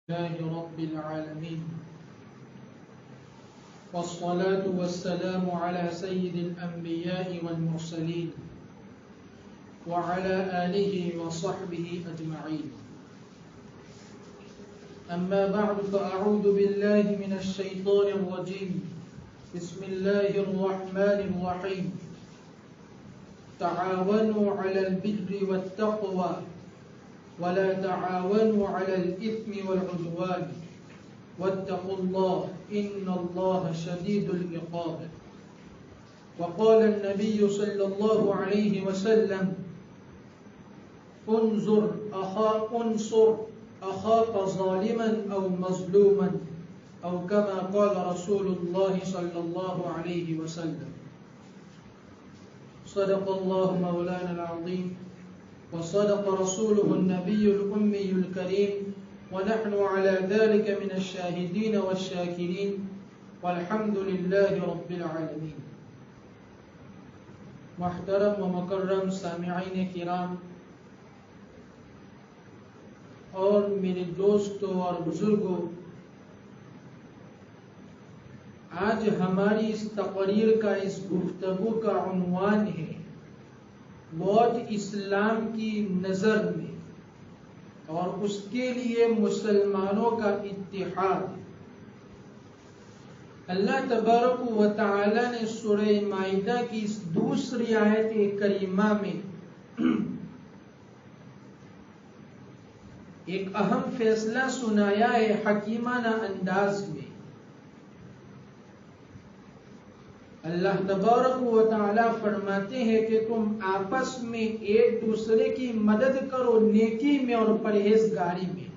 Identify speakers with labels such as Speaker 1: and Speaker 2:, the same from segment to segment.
Speaker 1: لله رب العالمين والصلاة والسلام على سيد الأنبياء والمرسلين وعلى آله وصحبه أجمعين. أما بعد فأعوذ بالله من الشيطان الرجيم. بسم الله الرحمن الرحيم. تعاونوا على البر والتقوى ولا تعاونوا على الإثم والعدوان واتقوا الله إن الله شديد العقاب. وقال النبي صلى الله عليه وسلم انصر أخاك ظالما أو مظلوما أو كما قال رسول الله صلى الله عليه وسلم. صدق الله مولانا العظيم وصدق رسوله النبي الأمي الكريم ونحن على ذلك من الشاهدين والشاكرين والحمد لله رب العالمين. محترم و مکرم سامعین کرام اور میرے دوستوں اور بزرگوں، آج ہماری اس تقریر کا، اس گفتگو کا عنوان ہے موت اسلام کی نظر میں اور اس کے لیے مسلمانوں کا اتحاد. اللہ تبارک و تعالی نے سورہ مائدہ کی اس دوسری آیت کریمہ میں ایک اہم فیصلہ سنایا ہے حکیمانہ انداز میں. اللہ تبارک و تعالی فرماتے ہیں کہ تم آپس میں ایک دوسرے کی مدد کرو نیکی میں اور پرہیزگاری میں،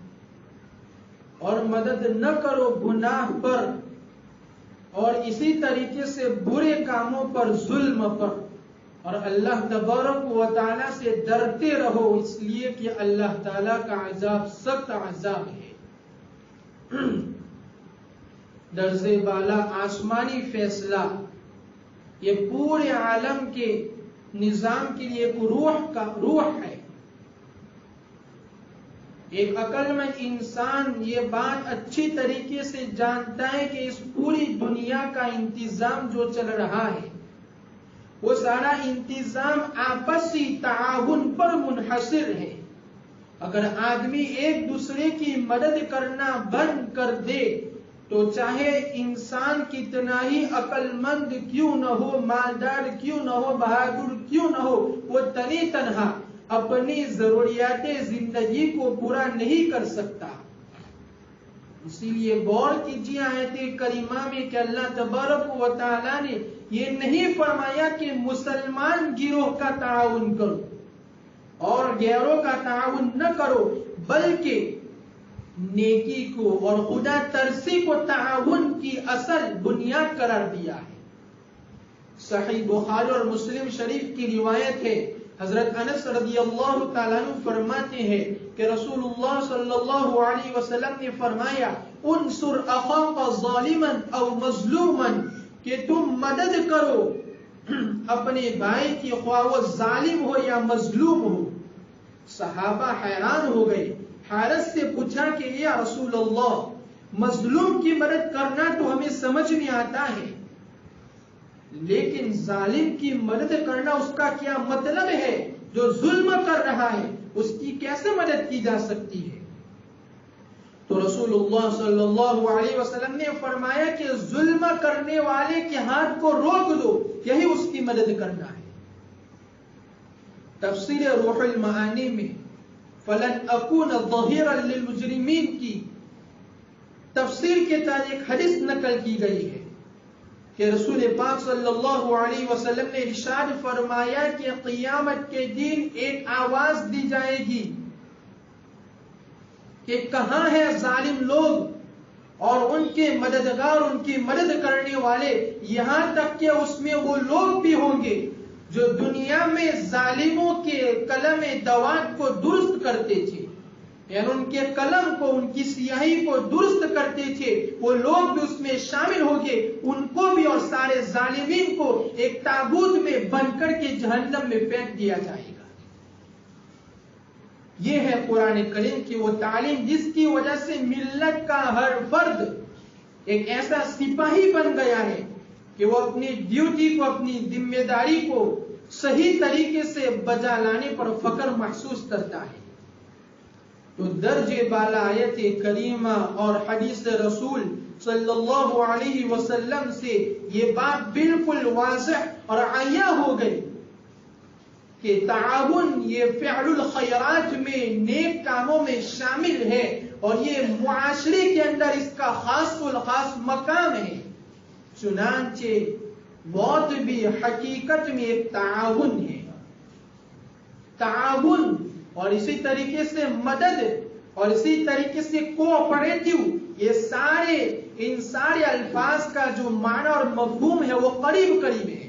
Speaker 1: اور مدد نہ کرو گناہ پر اور اسی طریقے سے برے کاموں پر، ظلم پر، اور اللہ تبارک و تعالی سے ڈرتے رہو، اس لیے کہ اللہ تعالی کا عذاب سخت عذاب ہے. درجے بالا آسمانی فیصلہ، یہ پورے عالم کے نظام کے لیے ایک روح ہے. ایک عقل مند انسان یہ بات اچھی طریقے سے جانتا ہے کہ اس پوری دنیا کا انتظام جو چل رہا ہے وہ سارا انتظام آپسی تعاون پر منحصر ہے. اگر آدمی ایک دوسرے کی مدد کرنا بند کر دے تو چاہے انسان کتنا ہی عقل مند کیوں نہ ہو، مالدار کیوں نہ ہو، بہادر کیوں نہ ہو، وہ تنی تنہا اپنی ضروریات زندگی کو پورا نہیں کر سکتا. اسی لیے غور کیجیے آیت کریمہ میں کہ اللہ تبارک و تعالی نے یہ نہیں فرمایا کہ مسلمان گروہ کا تعاون کرو اور غیروں کا تعاون نہ کرو، بلکہ نیکی کو اور خدا ترسی کو تعاون کی اصل بنیاد قرار دیا ہے. صحیح بخاری اور مسلم شریف کی روایت ہے، حضرت انس رضی اللہ تعالیٰ عنہ فرماتے ہیں کہ رسول اللہ صلی اللہ علیہ وسلم نے فرمایا انصر اخاک ظالما او مظلوما، کہ تم مدد کرو اپنے بھائی کی، خواہ وہ ظالم ہو یا مظلوم ہو. صحابہ حیران ہو گئے. حارث سے پوچھا کہ یا رسول اللہ، مظلوم کی مدد کرنا تو ہمیں سمجھ میں آتا ہے، لیکن ظالم کی مدد کرنا اس کا کیا مطلب ہے؟ جو ظلم کر رہا ہے اس کی کیسے مدد کی جا سکتی ہے؟ تو رسول اللہ صلی اللہ علیہ وسلم نے فرمایا کہ ظلم کرنے والے کے ہاتھ کو روک دو، یہی اس کی مدد کرنا ہے. تفسیر روح المعانی میں فلن اکون ظہیرا للمجرمین کی تفسیر کے تحت ایک حدیث نقل کی گئی ہے کہ رسول پاک صلی اللہ علیہ وسلم نے ارشاد فرمایا کہ قیامت کے دن ایک آواز دی جائے گی کہ کہاں ہے ظالم لوگ اور ان کے مددگار، ان کی مدد کرنے والے، یہاں تک کہ اس میں وہ لوگ بھی ہوں گے جو دنیا میں ظالموں کے قلم دوات کو درست کرتے تھے، یعنی ان کے قلم کو، ان کی سیاہی کو درست کرتے تھے. وہ لوگ بھی اس میں شامل ہوں گے، ان کو بھی اور سارے ظالمین کو ایک تابوت میں بند کر کے جہنم میں پھینک دیا جائے گا. یہ ہے قرآن کریم کی وہ تعلیم جس کی وجہ سے ملت کا ہر فرد ایک ایسا سپاہی بن گیا ہے کہ وہ اپنی ڈیوٹی کو، اپنی ذمہ داری کو صحیح طریقے سے بجا لانے پر فخر محسوس کرتا ہے۔ تو درج بالا آیت کریمہ اور حدیث رسول صلی اللہ علیہ وسلم سے یہ بات بالکل واضح اور عیاں ہو گئی کہ تعاون یہ فعل الخیرات میں، نیک کاموں میں شامل ہے، اور یہ معاشرے کے اندر اس کا خاص الخاص مقام ہے۔ چنانچہ موت بھی حقیقت میں ایک تعاون ہے، تعاون، اور اسی طریقے سے مدد، اور اسی طریقے سے کوآپریٹو، یہ ان سارے الفاظ کا جو معنی اور مفہوم ہے وہ قریب قریب ہے،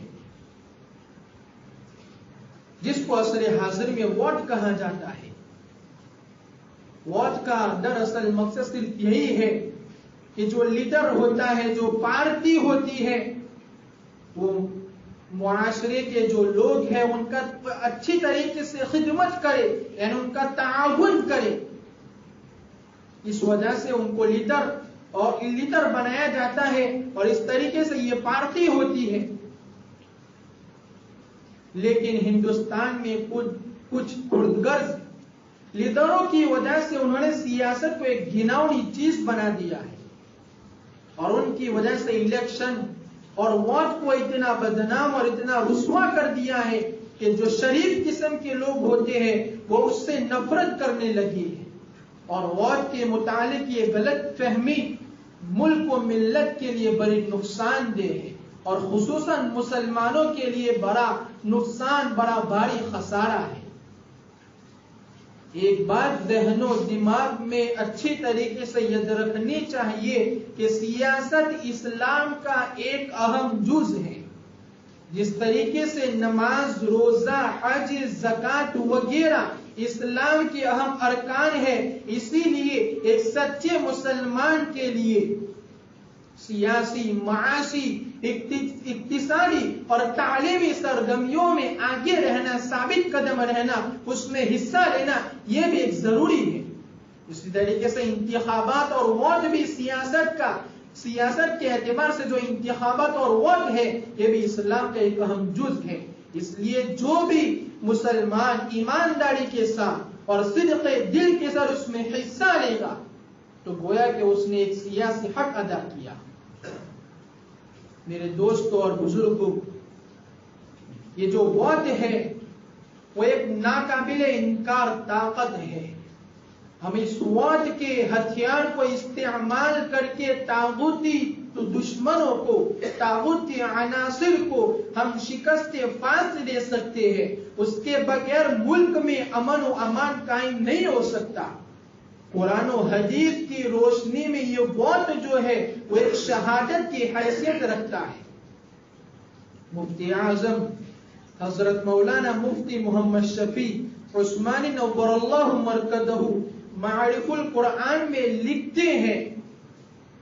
Speaker 1: جس کو عصر حاضر میں واٹ کہا جاتا ہے۔ واٹ کا دراصل مقصد صرف یہی ہے کہ جو لیڈر ہوتا ہے، جو پارٹی ہوتی ہے، وہ معاشرے کے جو لوگ ہیں ان کا اچھی طریقے سے خدمت کرے، یعنی ان کا تعاون کرے۔ اس وجہ سے ان کو لیڈر بنایا جاتا ہے، اور اس طریقے سے یہ پارٹی ہوتی ہے۔ لیکن ہندوستان میں کچھ خردغرض لیڈروں کی وجہ سے انہوں نے سیاست کو ایک گھناؤنی چیز بنا دیا ہے، اور ان کی وجہ سے الیکشن اور ووٹ کو اتنا بدنام اور اتنا رسوا کر دیا ہے کہ جو شریف قسم کے لوگ ہوتے ہیں وہ اس سے نفرت کرنے لگے ہیں، اور ووٹ کے متعلق یہ غلط فہمی ملک و ملت کے لیے بڑی نقصان دہ ہے، اور خصوصاً مسلمانوں کے لیے بڑا نقصان، بڑا بھاری خسارہ ہے۔ ایک بات ذہن و دماغ میں اچھی طریقے سے یاد رکھنی چاہیے کہ سیاست اسلام کا ایک اہم جز ہے۔ جس طریقے سے نماز، روزہ، حج، زکوٰۃ وغیرہ اسلام کے اہم ارکان ہے، اسی لیے ایک سچے مسلمان کے لیے سیاسی، معاشی، اقتصادی اور تعلیمی سرگرمیوں میں آگے رہنا، ثابت قدم رہنا، اس میں حصہ لینا، یہ بھی ایک ضروری ہے۔ اسی طریقے سے انتخابات اور ووٹ بھی سیاست کے اعتبار سے جو انتخابات اور ووٹ ہے یہ بھی اسلام کا ایک اہم جز ہے۔ اس لیے جو بھی مسلمان ایمانداری کے ساتھ اور صدق دل کے ساتھ اس میں حصہ لے گا تو گویا کہ اس نے ایک سیاسی حق ادا کیا۔ میرے دوستوں اور بزرگوں، یہ جو ووٹ ہے وہ ایک ناقابل انکار طاقت ہے۔ ہم اس ووٹ کے ہتھیار کو استعمال کر کے طاغوتی دشمنوں کو، طاغوتی عناصر کو ہم شکست فاس دے سکتے ہیں۔ اس کے بغیر ملک میں امن و امان قائم نہیں ہو سکتا۔ قرآن و حدیث کی روشنی میں یہ ووٹ جو ہے وہ ایک شہادت کی حیثیت رکھتا ہے۔ مفتی اعظم حضرت مولانا مفتی محمد شفیع عثمانی نور اللہ مرکزہ معارف القرآن میں لکھتے ہیں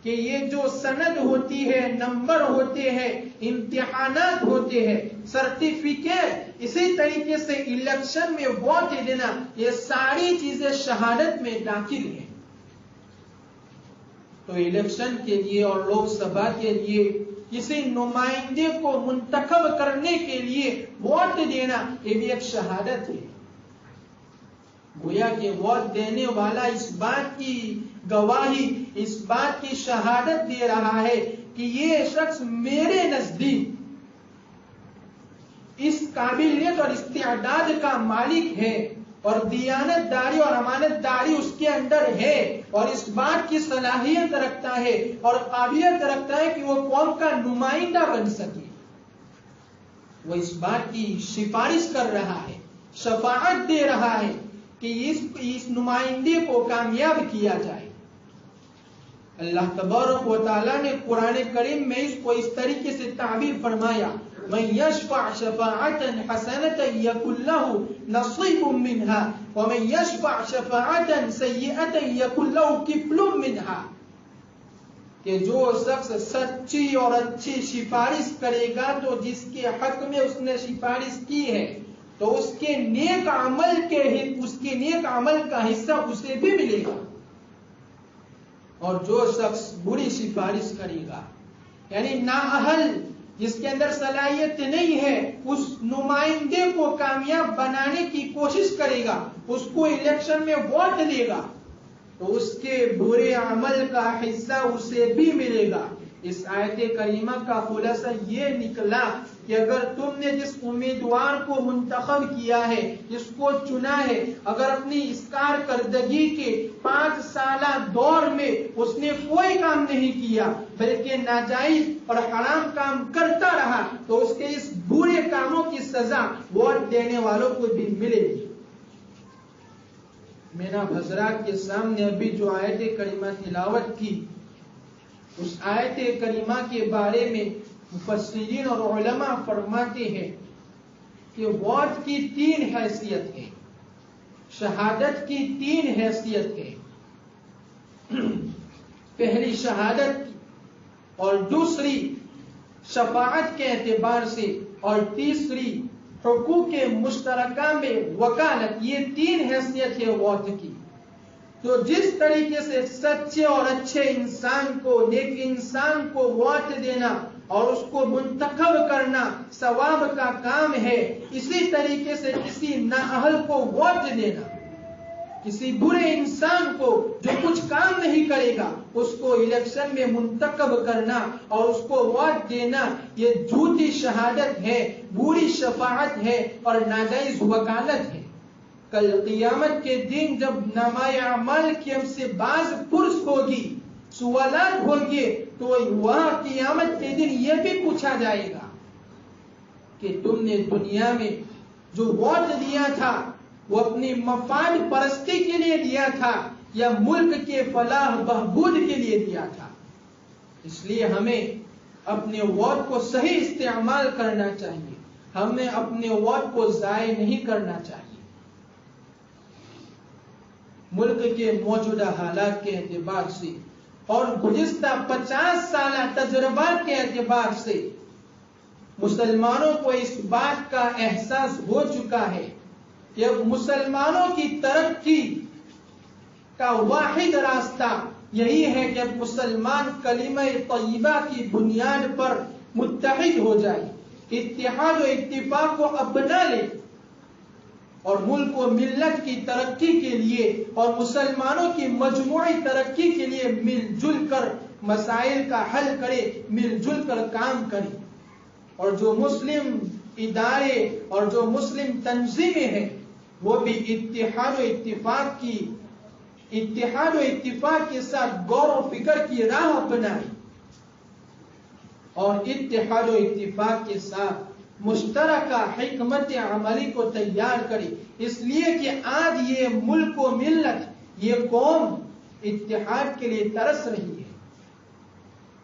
Speaker 1: کہ یہ جو سند ہوتی ہے، نمبر ہوتے ہیں، امتحانات ہوتے ہیں، سرٹیفکیٹ، اسی طریقے سے الیکشن میں ووٹ دینا، یہ ساری چیزیں شہادت میں داخل ہیں۔ تو الیکشن کے لیے اور لوک سبھا کے لیے کسی نمائندے کو منتخب کرنے کے لیے ووٹ دینا یہ بھی ایک شہادت ہے۔ گویا کہ ووٹ دینے والا اس بات کی گواہی، اس بات کی شہادت دے رہا ہے کہ یہ شخص میرے نزدیک اس قابلیت اور استعداد کا مالک ہے، اور دیانت داری اور امانت داری اس کے اندر ہے، اور اس بات کی صلاحیت رکھتا ہے اور قابلیت رکھتا ہے کہ وہ قوم کا نمائندہ بن سکے۔ وہ اس بات کی سفارش کر رہا ہے، شفاعت دے رہا ہے کہ اس نمائندے کو کامیاب کیا جائے۔ اللہ تبارک و تعالیٰ نے قرآن کریم میں اس کو اس طریقے سے تعبیر فرمایا، من یشفع شفاعتا حسنتا یکن له نصیب منها ومن یشفع شفاعتا سیئتا یکن له کفل منها، کہ جو شخص سچی اور اچھی سفارش کرے گا تو جس کے حق میں اس نے سفارش کی ہے، تو اس کے نیک عمل کا حصہ اسے بھی ملے گا. اور جو شخص بری سفارش کرے گا، یعنی نااہل، جس کے اندر صلاحیت نہیں ہے، اس نمائندے کو کامیاب بنانے کی کوشش کرے گا، اس کو الیکشن میں ووٹ دے گا، تو اس کے برے عمل کا حصہ اسے بھی ملے گا. اس آیت کریمہ کا خلاصہ یہ نکلا کہ اگر تم نے جس امیدوار کو منتخب کیا ہے، جس کو چنا ہے، اگر اپنی اس کارکردگی کے 5 سالہ دور میں اس نے کوئی کام نہیں کیا بلکہ ناجائز اور حرام کام کرتا رہا، تو اس کے اس برے کاموں کی سزا ووٹ دینے والوں کو بھی ملے گی. مینا حضرات کے سامنے ابھی جو آیت کریمہ تلاوت کی، اس آیت کریمہ کے بارے میں مفسرین اور علماء فرماتے ہیں کہ ووٹ کی 3 حیثیت ہے، شہادت کی 3 حیثیت ہے. پہلی شہادت، اور دوسری شفاعت کے اعتبار سے، اور تیسری حقوق مشترکہ میں وکالت. یہ 3 حیثیت ہے ووٹ کی. تو جس طریقے سے سچے اور اچھے انسان کو، نیک انسان کو ووٹ دینا اور اس کو منتخب کرنا ثواب کا کام ہے، اسی طریقے سے کسی نااہل کو ووٹ دینا، کسی برے انسان کو جو کچھ کام نہیں کرے گا اس کو الیکشن میں منتخب کرنا اور اس کو ووٹ دینا، یہ جھوٹی شہادت ہے، بری شفاعت ہے اور ناجائز وکالت ہے. کل قیامت کے دن جب نامۂ اعمال کی ہم سے باز پرس ہوگی، سوالات ہوگی، تو وہاں قیامت کے دن یہ بھی پوچھا جائے گا کہ تم نے دنیا میں جو ووٹ دیا تھا وہ اپنی مفاد پرستی کے لیے دیا تھا یا ملک کے فلاح بہبود کے لیے دیا تھا. اس لیے ہمیں اپنے ووٹ کو صحیح استعمال کرنا چاہیے، ہمیں اپنے ووٹ کو ضائع نہیں کرنا چاہیے. ملک کے موجودہ حالات کے اعتبار سے اور گزشتہ 50 سالہ تجربات کے اعتبار سے مسلمانوں کو اس بات کا احساس ہو چکا ہے کہ اب مسلمانوں کی ترقی کا واحد راستہ یہی ہے کہ اب مسلمان کلمہ طیبہ کی بنیاد پر متحد ہو جائے، اتحاد و اتفاق کو اپنا لے اور ملک و ملت کی ترقی کے لیے اور مسلمانوں کی مجموعی ترقی کے لیے مل جل کر مسائل کا حل کرے، مل جل کر کام کرے. اور جو مسلم ادارے اور جو مسلم تنظیمیں ہیں وہ بھی اتحاد و اتفاق کے ساتھ غور و فکر کی راہ اپنائیں اور اتحاد و اتفاق کے ساتھ مشترکہ حکمت عملی کو تیار کرے. اس لیے کہ آج یہ ملک و ملت، یہ قوم اتحاد کے لیے ترس رہی ہے.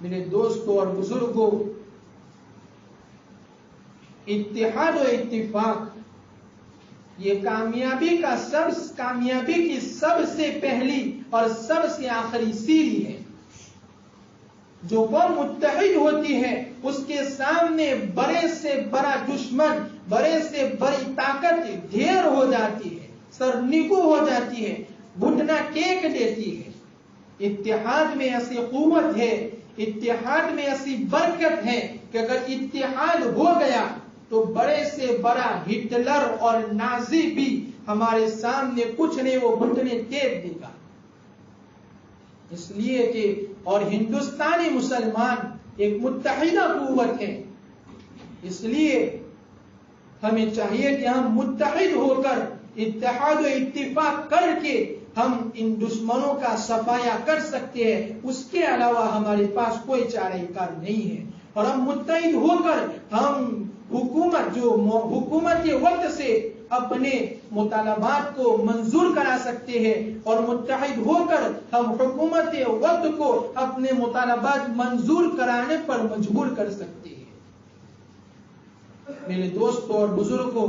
Speaker 1: میرے دوستوں اور بزرگوں، اتحاد و اتفاق یہ کامیابی کی سب سے پہلی اور سب سے آخری سیڑھی ہے. جو قوم متحد ہوتی ہے اس کے سامنے بڑے سے بڑا دشمن، بڑے سے بڑی طاقت ڈھیر ہو جاتی ہے، سرنگو ہو جاتی ہے، گھٹنا ٹیک دیتی ہے. اتحاد میں ایسی قوت ہے، اتحاد میں ایسی برکت ہے کہ اگر اتحاد ہو گیا تو بڑے سے بڑا ہٹلر اور نازی بھی ہمارے سامنے کچھ نہیں، وہ گھٹنے ٹیک دے گا. اس لیے کہ اور ہندوستانی مسلمان ایک متحدہ قوت ہے. اس لیے ہمیں چاہیے کہ ہم متحد ہو کر اتحاد و اتفاق کر کے ہم ان دشمنوں کا صفایا کر سکتے ہیں. اس کے علاوہ ہمارے پاس کوئی چارہ کار نہیں ہے. اور ہم متحد ہو کر ہم حکومت وقت سے اپنے مطالبات کو منظور کرا سکتے ہیں اور متحد ہو کر ہم حکومت وقت کو اپنے مطالبات منظور کرانے پر مجبور کر سکتے ہیں. میرے دوستوں اور بزرگوں،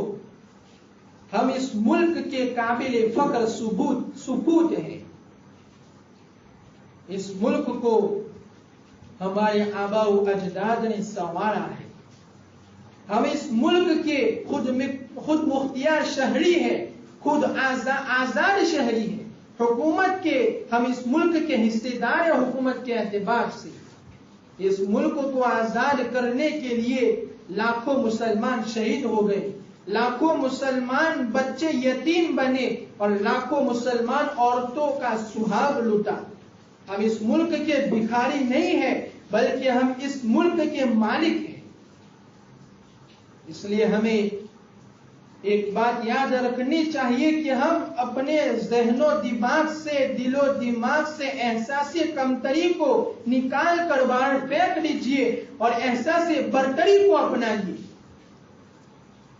Speaker 1: ہم اس ملک کے قابل فخر ثبوت ہیں. اس ملک کو ہمارے آباء و اجداد نے سنوارا ہے. ہم اس ملک کے خود مختار شہری ہیں، خود آزاد شہری ہیں، حکومت کے ہم اس ملک کے حصے دار ہیں حکومت کے اعتبار سے۔ اس ملک کو آزاد کرنے کے لیے لاکھوں مسلمان شہید ہو گئے، لاکھوں مسلمان بچے یتیم بنے اور لاکھوں مسلمان عورتوں کا سہاگ لوٹا۔ ہم اس ملک کے بھکاری نہیں ہیں بلکہ ہم اس ملک کے مالک ہیں۔ اس لیے ہمیں ایک بات یاد رکھنی چاہیے کہ ہم اپنے ذہن و دماغ سے، دل و دماغ سے احساس کمتری کو نکال کر باہر پھینک دیجیے اور احساس برتری کو اپنائیے۔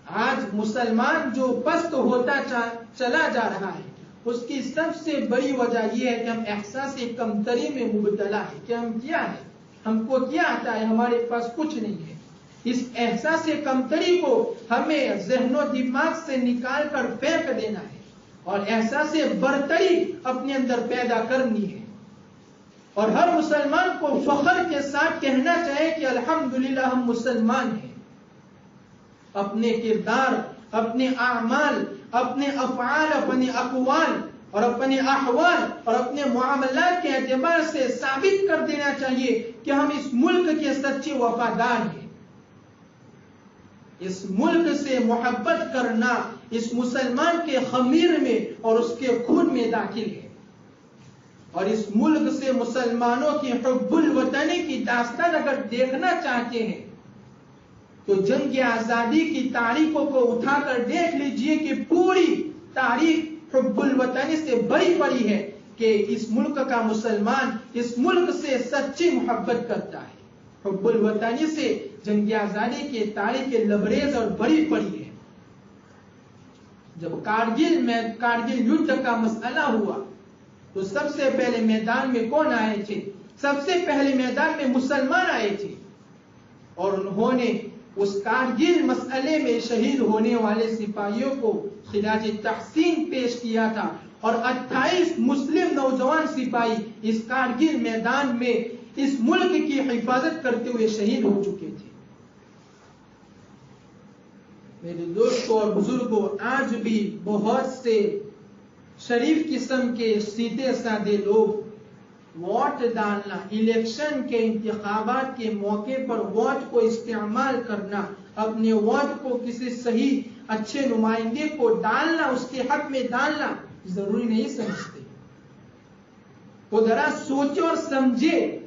Speaker 1: آج مسلمان جو پست ہوتا چلا جا رہا ہے، اس کی سب سے بڑی وجہ یہ ہے کہ ہم احساس کمتری میں مبتلا ہے کہ ہم کیا ہے، ہم کو کیا آتا ہے، ہمارے پاس کچھ نہیں ہے۔ اس احساس کمتری کو ہمیں ذہن و دماغ سے نکال کر پھینک دینا ہے اور احساس برتری اپنے اندر پیدا کرنی ہے۔ اور ہر مسلمان کو فخر کے ساتھ کہنا چاہے کہ الحمدللہ ہم مسلمان ہیں۔ اپنے کردار، اپنے اعمال، اپنے افعال، اپنے اقوال اور اپنے احوال اور اپنے معاملات کے اعتبار سے ثابت کر دینا چاہیے کہ ہم اس ملک کے سچے وفادار ہیں۔ اس ملک سے محبت کرنا اس مسلمان کے خمیر میں اور اس کے خون میں داخل ہے۔ اور اس ملک سے مسلمانوں کی حب الوطنی کی داستان اگر دیکھنا چاہتے ہیں تو جنگ آزادی کی تاریخوں کو اٹھا کر دیکھ لیجئے کہ پوری تاریخ حب الوطنی سے بڑی پڑی ہے کہ اس ملک کا مسلمان اس ملک سے سچی محبت کرتا ہے۔ حب الوطنی سے جنگ آزادی کی تاریخ لبریز اور بڑی پڑی ہے۔ جب کارگل یدھ کا مسئلہ ہوا تو سب سے پہلے میدان میں کون آئے تھے؟ سب سے پہلے میدان میں مسلمان آئے تھے اور انہوں نے اس کارگل مسئلے میں شہید ہونے والے سپاہیوں کو خراج تحسین پیش کیا تھا اور 28 مسلم نوجوان سپاہی اس کارگل میدان میں اس ملک کی حفاظت کرتے ہوئے شہید ہو چکے تھے۔ میرے دوستوں اور بزرگوں، آج بھی بہت سے شریف قسم کے سیدھے سادے لوگ ووٹ ڈالنا، الیکشن کے انتخابات کے موقع پر ووٹ کو استعمال کرنا، اپنے ووٹ کو کسی صحیح اچھے نمائندے کو ڈالنا، اس کے حق میں ڈالنا ضروری نہیں سمجھتے۔ وہ ذرا سوچے اور سمجھے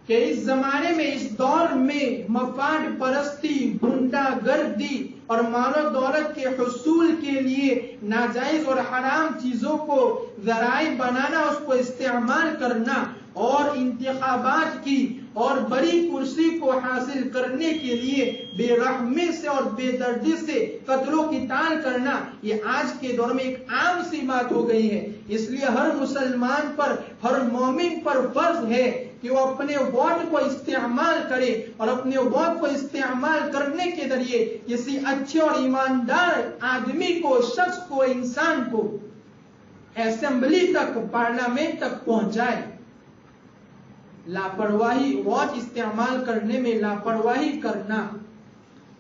Speaker 1: کہ اس زمانے میں، اس دور میں مفاد پرستی، گنڈا گردی اور مال و دولت کے حصول کے لیے ناجائز اور حرام چیزوں کو ذرائع بنانا، اس کو استعمال کرنا اور انتخابات کی اور بڑی کرسی کو حاصل کرنے کے لیے بے رحمی سے اور بے دردی سے قتل و قتال کرنا، یہ آج کے دور میں ایک عام سی بات ہو گئی ہے۔ اس لیے ہر مسلمان پر، ہر مومن پر فرض ہے کہ وہ اپنے ووٹ کو استعمال کرے اور اپنے ووٹ کو استعمال کرنے کے ذریعے کسی اچھے اور ایماندار آدمی کو، شخص کو، انسان کو اسمبلی تک، پارلیمنٹ تک پہنچائے۔ لاپرواہی، ووٹ استعمال کرنے میں لاپرواہی کرنا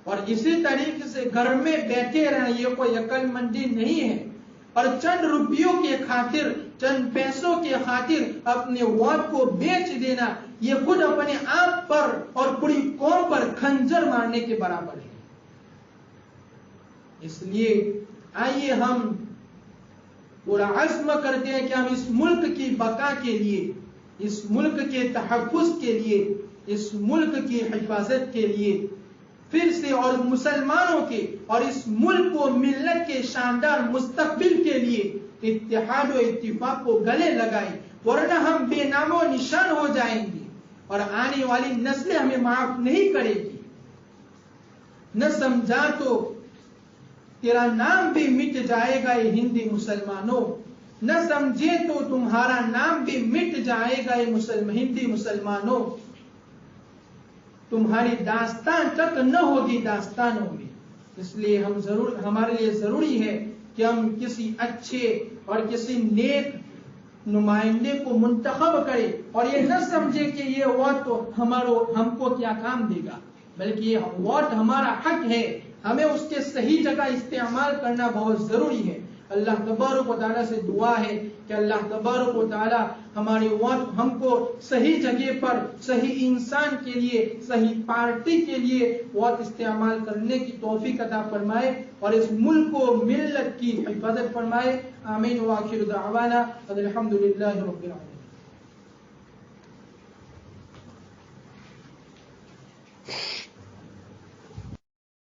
Speaker 1: اور اسی طریقے سے گھر میں بیٹھے رہنا، یہ کوئی عقل مندی نہیں ہے۔ اور چند روپیوں کے خاطر، چند پیسوں کے خاطر اپنے ووٹ کو بیچ دینا، یہ خود اپنے آپ پر اور پوری قوم پر خنجر مارنے کے برابر ہے۔ اس لیے آئیے ہم پورا عزم کرتے ہیں کہ ہم اس ملک کی بقا کے لیے، اس ملک کے تحفظ کے لیے، اس ملک کی حفاظت کے لیے پھر سے اور مسلمانوں کے اور اس ملک و ملت کے شاندار مستقبل کے لیے اتحاد و اتفاق کو گلے لگائیں، ورنہ ہم بے نام و نشان ہو جائیں گے اور آنے والی نسلیں ہمیں معاف نہیں کرے گی۔ نہ سمجھا تو تیرا نام بھی مٹ جائے گا یہ ہندی مسلمانوں، نہ سمجھے تو تمہارا نام بھی مٹ جائے گا یہ ہندی مسلمانوں، تمہاری داستان تک نہ ہوگی داستانوں میں۔ اس لیے ہمارے لیے ضروری ہے کہ ہم کسی اچھے اور کسی نیک نمائندے کو منتخب کریں اور یہ نہ سمجھے کہ یہ ووٹ تو ہم کو کیا کام دے گا، بلکہ یہ ووٹ ہمارا حق ہے، ہمیں اس کے صحیح جگہ استعمال کرنا بہت ضروری ہے۔ اللہ تبارک و تعالیٰ سے دعا ہے کہ اللہ تبارک و تعالیٰ ہماری ووٹ ہم کو صحیح جگہ پر، صحیح انسان کے لیے، صحیح پارٹی کے لیے ووٹ استعمال کرنے کی توفیق عطا فرمائے اور اس ملک و ملت کی حفاظت فرمائے۔ آمین۔ وآخر دعوانا الحمد للہ رب العالمین۔